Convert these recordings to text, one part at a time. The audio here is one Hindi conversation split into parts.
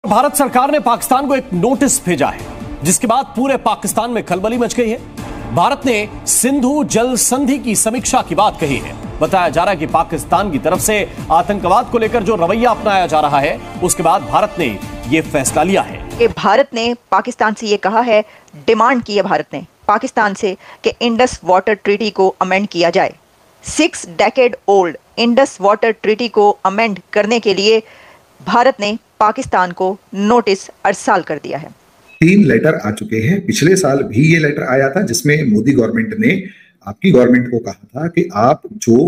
भारत सरकार ने पाकिस्तान को एक नोटिस भेजा है, जिसके बाद पूरे पाकिस्तान में खलबली मच गई है। भारत ने सिंधु जल संधि की समीक्षा की बात कही है। बताया जा रहा है कि पाकिस्तान की तरफ से आतंकवाद को लेकर जो रवैया अपनाया जा रहा है, उसके बाद भारत ने यह फैसला लिया है कि भारत ने पाकिस्तान से यह कहा है, डिमांड की है भारत ने पाकिस्तान से कि इंडस वाटर ट्रीटी को अमेंड किया जाए। 6 decade old Indus water treaty को अमेंड करने के लिए भारत ने पाकिस्तान को नोटिस अरसाल कर दिया है। 3 लेटर आ चुके हैं। पिछले साल भी ये लेटर आया था, जिसमें मोदी गवर्नमेंट ने आपकी गवर्नमेंट को कहा था कि आप जो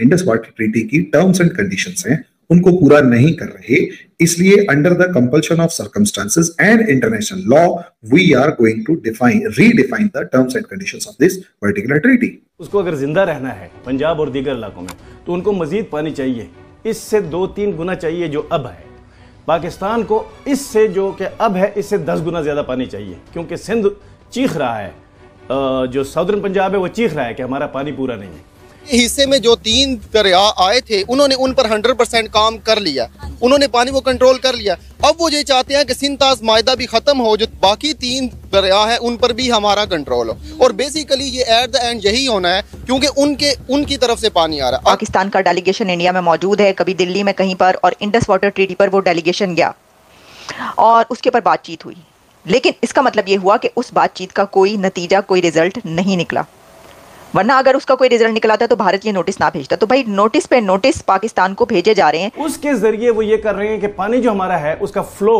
इंडस वाटर ट्रीटी की टर्म्स एंड कंडीशंस हैं उनको पूरा नहीं कर रहे, इसलिए under the compulsion of circumstances and international law we are going to redefine the terms and conditions of this particular treaty. उसको अगर जिंदा रहना है पंजाब और दीगर इलाकों में, तो उनको मजीद पानी चाहिए, इससे 2-3 गुना चाहिए जो अब है। पाकिस्तान को इससे जो कि अब है, इससे 10 गुना ज्यादा पानी चाहिए, क्योंकि सिंध चीख रहा है, जो साउदर्न पंजाब है वो चीख रहा है कि हमारा पानी पूरा नहीं है। हिस्से में जो 3 दरिया आए थे, उन्होंने उन पर 100% काम कर लिया, उन्होंने पानी को कंट्रोल कर लिया। अब वो ये चाहते हैं कि सिंध मायदा भी खत्म हो, जो बाकी 3 दरिया है उन पर भी हमारा कंट्रोल हो, और बेसिकली ये एट द एंड यही होना है, क्योंकि उनकी तरफ से पानी आ रहा है। पाकिस्तान का डेलीगेशन इंडिया में मौजूद है, कभी दिल्ली में कहीं पर, और इंडस वाटर ट्रीटी पर वो डेलीगेशन गया और उसके ऊपर बातचीत हुई, लेकिन इसका मतलब ये हुआ कि उस बातचीत का कोई नतीजा, कोई रिजल्ट नहीं निकला। वरना अगर उसका कोई रिजल्ट निकला था तो भारत ये नोटिस ना भेजता। तो भाई नोटिस पे नोटिस पाकिस्तान को भेजे जा रहे हैं। उसके जरिए वो ये कर रहे हैं कि पानी जो हमारा है उसका फ्लो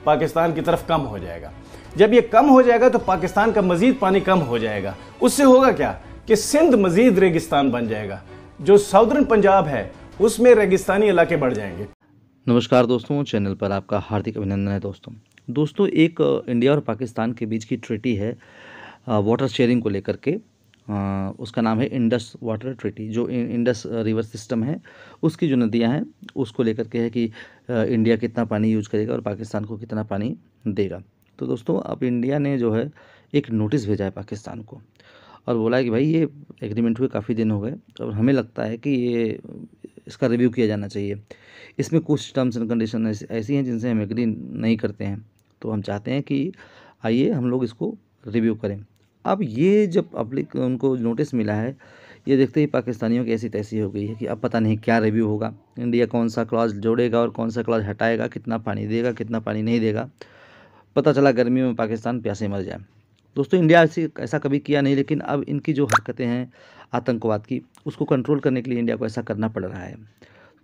पाकिस्तान की तरफ कम हो जाएगा। जब ये कम हो जाएगा तो पाकिस्तान का मजीद पानी कम हो जाएगा। उससे होगा क्या कि सिंध मजीद रेगिस्तान बन जाएगा, जो साउदर्न पंजाब है उसमें रेगिस्तानी इलाके बढ़ जाएंगे। नमस्कार दोस्तों, चैनल पर आपका हार्दिक अभिनंदन है। दोस्तों एक इंडिया और पाकिस्तान के बीच की ट्रीटी है वाटर शेयरिंग को लेकर के। उसका नाम है इंडस वाटर ट्रीटी। जो इंडस रिवर सिस्टम है उसकी जो नदियां हैं उसको लेकर के है कि इंडिया कितना पानी यूज करेगा और पाकिस्तान को कितना पानी देगा। तो दोस्तों अब इंडिया ने जो है एक नोटिस भेजा है पाकिस्तान को और बोला है कि भाई ये एग्रीमेंट हुए काफ़ी दिन हो गए और हमें लगता है कि ये इसका रिव्यू किया जाना चाहिए। इसमें कुछ टर्म्स एंड कंडीशन ऐसी हैं जिनसे हम एग्री नहीं करते हैं, तो हम चाहते हैं कि आइए हम लोग इसको रिव्यू करें। अब ये जब पब्लिक उनको नोटिस मिला है, ये देखते ही पाकिस्तानियों की ऐसी तैसी हो गई है कि अब पता नहीं क्या रिव्यू होगा, इंडिया कौन सा क्लॉज जोड़ेगा और कौन सा क्लॉज हटाएगा, कितना पानी देगा कितना पानी नहीं देगा। पता चला गर्मियों में पाकिस्तान प्यासे मर जाए। दोस्तों इंडिया ऐसा कभी किया नहीं, लेकिन अब इनकी जो हरकतें हैं आतंकवाद की, उसको कंट्रोल करने के लिए इंडिया को ऐसा करना पड़ रहा है।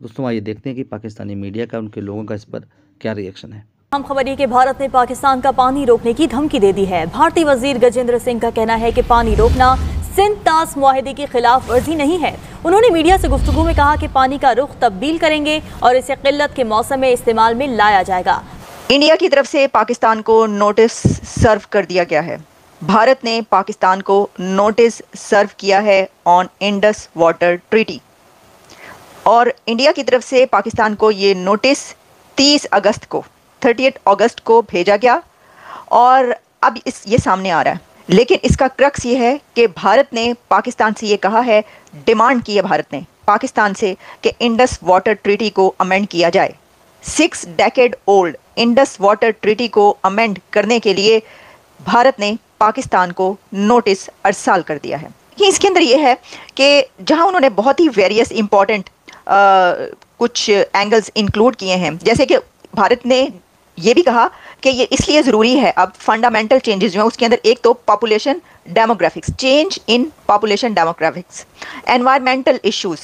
दोस्तों आइए देखते हैं कि पाकिस्तानी मीडिया का, उनके लोगों का इस पर क्या रिएक्शन है। हम खबर है कि भारत ने पाकिस्तान का पानी रोकने की धमकी दे दी है। भारतीय वजीर गजेंद्र सिंह का कहना है कि पानी रोकना सिंध-तास मुआहदे की खिलाफ वर्जी नहीं है। उन्होंने मीडिया से गुफ्तगू में कहा कि पानी का रुख तब्दील करेंगे और इसे किल्लत के मौसम में इस्तेमाल में लाया जाएगा। इंडिया की तरफ से पाकिस्तान को नोटिस सर्व कर दिया गया है। भारत ने पाकिस्तान को नोटिस सर्व किया है ऑन इंडस वाटर ट्रीटी, और इंडिया की तरफ से पाकिस्तान को ये नोटिस 30 अगस्त को भेजा गया और अब ये सामने आ रहा है। लेकिन इसका क्रक्स ये है कि भारत ने पाकिस्तान से ये कहा है, डिमांड की है भारत ने पाकिस्तान से कि इंडस वाटर ट्रीटी को अमेंड किया जाए। 6 decade old Indus water treaty को अमेंड करने के लिए भारत ने पाकिस्तान को नोटिस अरसाल कर दिया है। इसके अंदर ये है कि जहां उन्होंने बहुत ही वेरियस इंपॉर्टेंट कुछ एंगल्स इंक्लूड किए हैं, जैसे कि भारत ने ये भी कहा कि ये इसलिए ज़रूरी है, अब फंडामेंटल चेंजेस जो हैं उसके अंदर, एक तो population demographics, change in population demographics, environmental issues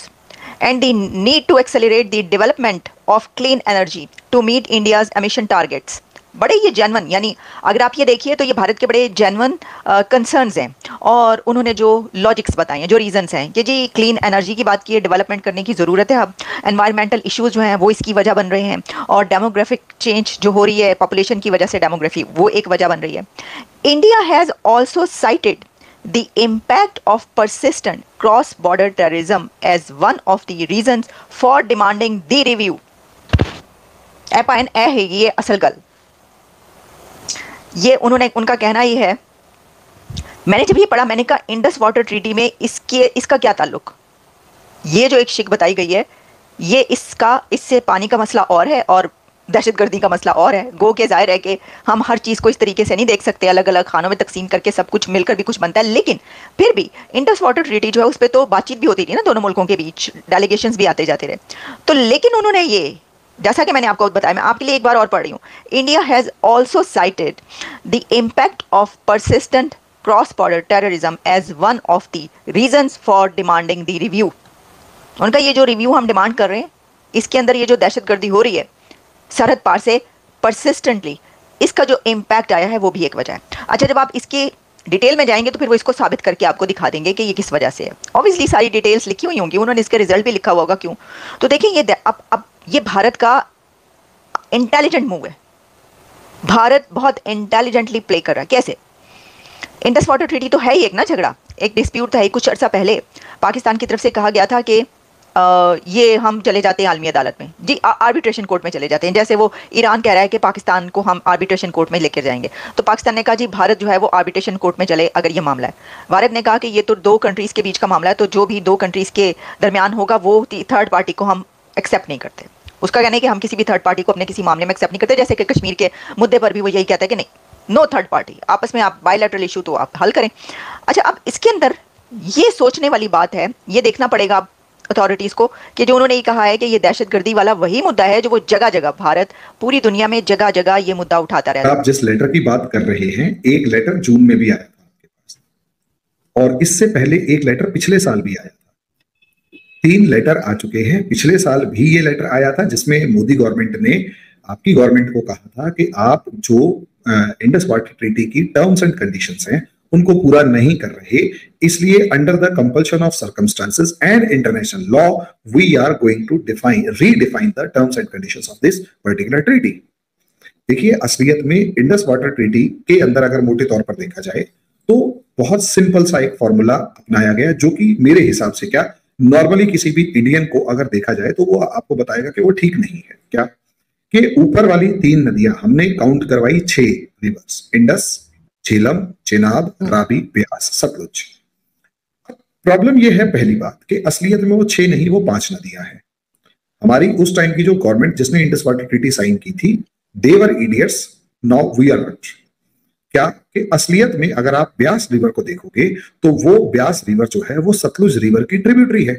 and the need to accelerate the development of clean energy to meet India's emission targets. बड़े ये जेन्युइन, यानी अगर आप ये देखिए तो ये भारत के बड़े जेन्युइन कंसर्न्स हैं, और उन्होंने जो लॉजिक्स बताए हैं, जो रीजंस हैं कि जी क्लीन एनर्जी की बात की है, डेवलपमेंट करने की ज़रूरत है, अब एनवायरमेंटल इश्यूज जो हैं वो इसकी वजह बन रहे हैं, और डेमोग्राफिक चेंज जो हो रही है पॉपुलेशन की वजह से, डेमोग्राफी वो एक वजह बन रही है। India has also cited the impact of persistent cross-border terrorism as one of the reasons for demanding the review। है ये असल गल, ये उनका कहना ही है। मैंने जब ये पढ़ा, मैंने कहा इंडस वाटर ट्रीटी में इसका क्या ताल्लुक। ये जो एक शिक बताई गई है, ये इससे पानी का मसला और है, और दहशतगर्दी का मसला और है। गो के जाहिर है कि हम हर चीज़ को इस तरीके से नहीं देख सकते, अलग अलग खानों में तकसीम करके सब कुछ मिलकर भी कुछ बनता है, लेकिन फिर भी इंडस वाटर ट्रीटी जो है उस पर तो बातचीत भी होती थी ना दोनों मुल्कों के बीच, डेलीगेशंस भी आते जाते रहे। तो लेकिन उन्होंने ये, जैसा कि मैंने आपको बताया, मैं आपके लिए एक बार और पढ़ रही हूँ, India has also cited the impact of persistent cross border terrorism as one of the reasons for demanding the review. उनका ये जो रिव्यू हम डिमांड कर रहे हैं, इसके अंदर ये जो दहशतगर्दी हो रही है सरहद पार से परसिस्टेंटली, इसका जो इम्पैक्ट आया है वो भी एक वजह है। अच्छा, जब आप इसके डिटेल में जाएंगे तो फिर वो इसको साबित करके आपको दिखा देंगे कि ये किस वजह से है। ऑब्वियसली सारी डिटेल्स लिखी हुई होंगी, उन्होंने इसका रिजल्ट भी लिखा हुआ होगा। क्यों? तो देखिए ये अब ये भारत का इंटेलिजेंट मूव है। भारत बहुत इंटेलिजेंटली प्ले कर रहा है। कैसे? इंडस वाटर ट्रीटी तो है ही एक ना झगड़ा, एक डिस्प्यूट था। कुछ अर्सा पहले पाकिस्तान की तरफ से कहा गया था कि ये हम चले जाते हैं आलमी अदालत में, जी आर्बिट्रेशन कोर्ट में चले जाते हैं। जैसे वो ईरान कह रहा है कि पाकिस्तान को हम आर्बिट्रेशन कोर्ट में लेकर जाएंगे, तो पाकिस्तान ने कहा जी भारत जो है वो आर्बिट्रेशन कोर्ट में चले अगर ये मामला है। भारत ने कहा कि ये तो दो कंट्रीज़ के बीच का मामला है, तो जो भी दो कंट्रीज़ के दरमियान होगा वो थर्ड पार्टी को हम एक्सेप्ट नहीं करते। उसका कहना है कि हम किसी भी थर्ड पार्टी को अपने किसी मामले में एक्सेप्ट नहीं करते। जैसे कि कश्मीर के मुद्दे पर भी वो यही कहता है कि नहीं, नो थर्ड पार्टी, आपस में आप बायलैटरल इशू तो आप हल करें। अच्छा, अब इसके अंदर ये सोचने वाली बात है, ये देखना पड़ेगा अथॉरिटीज़ को कि जो उन्होंने ये कहा है कि ये दहशतगर्दी वाला वही मुद्दा है जो वो जगह जगह, भारत पूरी दुनिया में जगह जगह ये मुद्दा उठाता रहता है। आप जिस लेटर की बात कर रहे हैं, एक लेटर जून में भी आया था आपके पास, और इससे पहले एक लेटर पिछले साल भी आया था। 3 लेटर आ चुके हैं। पिछले साल भी ये लेटर आया था जिसमें मोदी गवर्नमेंट ने आपकी गवर्नमेंट को कहा था कि आप जो इंडस वाटर ट्रीटी की टर्म्स एंड कंडीशंस हैं उनको पूरा नहीं कर रहे, इसलिए under the compulsion of circumstances and international law we are going to redefine the terms and conditions of this particular treaty. देखिए, असलियत में इंडस वाटर ट्रीटी के अंदर अगर मोटे तौर पर देखा जाए तो बहुत सिंपल सा एक फॉर्मूला अपनाया गया, जो कि मेरे हिसाब से क्या नॉर्मली किसी भी इंडियन को अगर देखा जाए तो वो आपको बताएगा कि वो ठीक नहीं है। क्या कि ऊपर वाली 3 नदियां हमने काउंट करवाई 6 rivers, Indus, Jhelum, Chenab, Ravi, Beas, Sutlej. Problem यह है पहली बात कि असलियत में वो 6 नहीं, वो 5 नदियां हैं। हमारी उस टाइम की जो गवर्नमेंट जिसने इंडस वाटर ट्रीटी साइन की थी, दे वर इडियट्स, नाउ वी आर रच। क्या कि असलियत में अगर आप ब्यास रिवर को देखोगे तो वो ब्यास रिवर जो है वो सतलुज रिवर की ट्रिब्यूटरी है,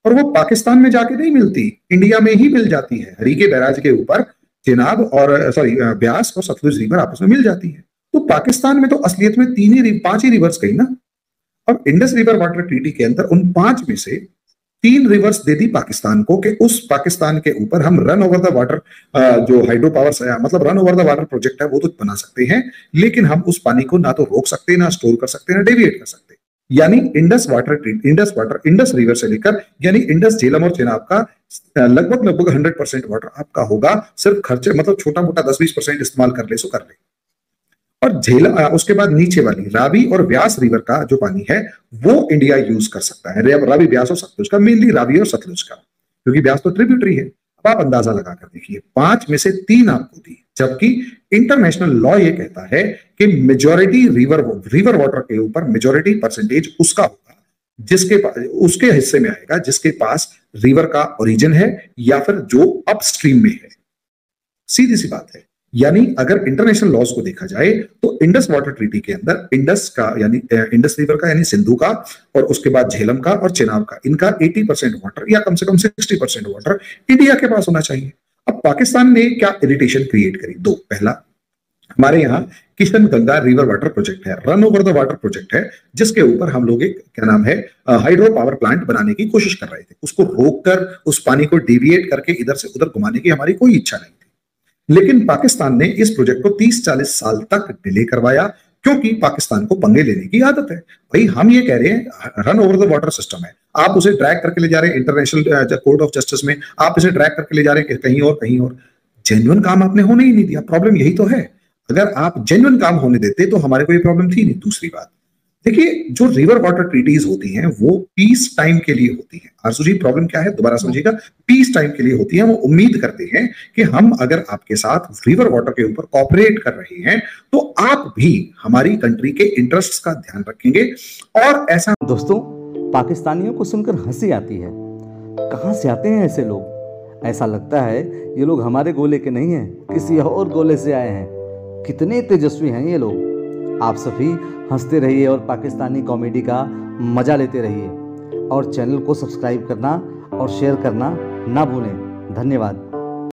और वो पाकिस्तान में जाके नहीं मिलती, इंडिया में ही मिल जाती है। हरीके बैराज के ऊपर चेनाब और ब्यास और सतलुज रिवर आपस में मिल जाती है। तो पाकिस्तान में तो असलियत में 5 ही रिवर्स गई ना। अब इंडस रिवर वाटर ट्रीटी के अंदर उन 5 में से 3 रिवर्स दे दी पाकिस्तान को कि उस पाकिस्तान के ऊपर हम रन ओवर द वाटर जो हाइड्रो पावर मतलब run over the water project है वो तो बना सकते हैं, लेकिन हम उस पानी को ना तो रोक सकते, ना स्टोर कर सकते, ना डेविएट कर सकते। यानी इंडस रिवर से लेकर यानी इंडस, झेलम और चेनाब का लगभग 100% वाटर आपका होगा। सिर्फ खर्चे मतलब छोटा मोटा 10-20% इस्तेमाल कर ले सो कर ले। और झेलम उसके बाद नीचे वाली रावी और व्यास रिवर का जो पानी है वो इंडिया यूज कर सकता है, रावी, व्यास और सतलुज का, मेनली रावी और सतलुज का, क्योंकि व्यास तो ट्रिब्यूटरी है। अब आप अंदाजा लगाकर देखिए, 5 में से 3 आपको दी, जबकि इंटरनेशनल लॉ ये कहता है कि मेजॉरिटी रिवर वाटर के ऊपर मेजॉरिटी परसेंटेज उसका होगा जिसके उसके हिस्से में आएगा जिसके पास रिवर का ओरिजिन है या फिर जो अपस्ट्रीम में है। सीधी सी बात है। यानी अगर इंटरनेशनल लॉज को देखा जाए तो इंडस वाटर ट्रीटी के अंदर इंडस का यानी इंडस रिवर का यानी सिंधु का और उसके बाद झेलम का और चेनाब का, इनका 80% वाटर या कम से कम 60% वाटर इंडिया के पास होना चाहिए। अब पाकिस्तान ने क्या इरिटेशन क्रिएट करी? 2, पहला, हमारे यहाँ Kishan Ganga river water project है, run over the water project है, जिसके ऊपर हम लोग एक क्या नाम है हाइड्रो पावर प्लांट बनाने की कोशिश कर रहे थे। उसको रोककर उस पानी को डेविएट करके इधर से उधर घुमाने की हमारी कोई इच्छा नहीं थी, लेकिन पाकिस्तान ने इस प्रोजेक्ट को 30-40 साल तक डिले करवाया क्योंकि पाकिस्तान को पंगे लेने की आदत है। भाई हम ये कह रहे हैं run over the water system है, आप उसे ड्रैग करके ले जा रहे हैं इंटरनेशनल कोर्ट ऑफ जस्टिस में, आप इसे ड्रैग करके ले जा रहे हैं कहीं और कहीं और। जेन्युइन काम आपने होने ही नहीं दिया। प्रॉब्लम यही तो है। अगर आप जेन्युइन काम होने देते तो हमारे को ये प्रॉब्लम थी नहीं। दूसरी बात, देखिए जो रिवर वाटर ट्रीटीज होती हैं वो पीस टाइम के लिए होती हैं। आरजू जी, प्रॉब्लम क्या है दोबारा समझिएगा, पीस टाइम के लिए होती है। वो उम्मीद करते हैं कि हम अगर आपके साथ रिवर वाटर के ऊपर कॉपरेट कर रहे हैं तो आप भी हमारी कंट्री के इंटरेस्ट्स का ध्यान रखेंगे। और ऐसा दोस्तों, पाकिस्तानियों को सुनकर हंसी आती है। कहां से आते हैं ऐसे लोग? ऐसा लगता है ये लोग हमारे गोले के नहीं हैं, किसी और गोले से आए हैं। कितने तेजस्वी हैं ये लोग। आप सभी हंसते रहिए और पाकिस्तानी कॉमेडी का मज़ा लेते रहिए और चैनल को सब्सक्राइब करना और शेयर करना ना भूलें। धन्यवाद।